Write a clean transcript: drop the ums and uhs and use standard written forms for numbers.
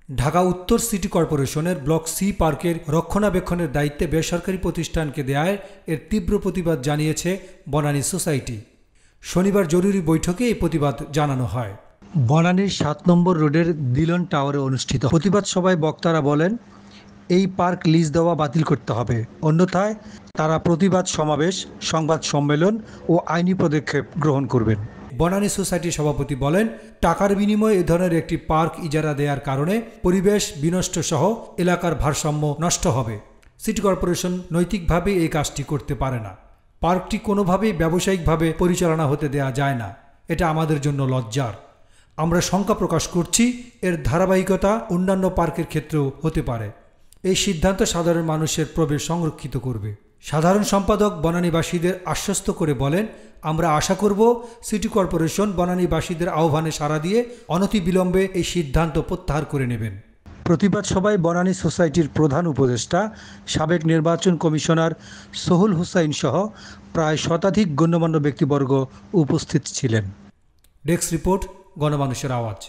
ঢাকা উত্তর সিটি কর্পোরেশনের block C পার্কের রক্ষণাবেক্ষণের দায়িত্বে বেসরকারি প্রতিষ্ঠানকে দেয়ায় এর তীব্র প্রতিবাদ জানিয়েছে বনানী সোসাইটি। শনিবার জরুরি বৈঠকে এই প্রতিবাদ জানানো হয়। বনানীর ৭ নম্বর রোডের দিলন টাওয়ারে অনুষ্ঠিত প্রতিবাদ সভায় বক্তারা বলেন, এই পার্ক লিজ দেওয়া বাতিল করতে হবে, অন্যথায় তারা প্রতিবাদ সমাবেশ, সংবাদ সম্মেলন ও আইনি পদক্ষেপ গ্রহণ করবেন। বনানী সোসাইটির সভাপতি বলেন, টাকার বিনিময়ে এ ধরনের একটি পার্ক ইজারা দেওয়ার কারণে পরিবেশ বিনষ্ট সহ এলাকার ভারসাম্য নষ্ট হবে। সিটি কর্পোরেশন নৈতিকভাবে এই কাজটি করতে পারে না। পার্কটি কোনোভাবেই ব্যবসায়িকভাবে পরিচালনা হতে দেয়া যায় না। এটা আমাদের জন্য লজ্জার। আমরা শঙ্কা প্রকাশ করছি, এর ধারাবাহিকতা অন্যান্য পার্কের ক্ষেত্রেও হতে পারে। এই সিদ্ধান্ত সাধারণ মানুষের প্রবেশ সংরক্ষিত করবে। সাধারণ সম্পাদক বনানীবাসীদের আশ্বস্ত করে বলেন, আমরা আশা করব সিটি কর্পোরেশন বনানীবাসীদের আহ্বানে সাড়া দিয়ে অনতিবিলম্বে এই সিদ্ধান্ত প্রত্যাহার করে নেবেন। প্রতিবাদ সভায় বনানী সোসাইটির প্রধান উপদেষ্টা, সাবেক নির্বাচন কমিশনার সোহুল হুসাইন সহ প্রায় শতাধিক গণ্যমান্য ব্যক্তিবর্গ উপস্থিত ছিলেন। ডেস্ক রিপোর্ট, গণমানুষের আওয়াজ।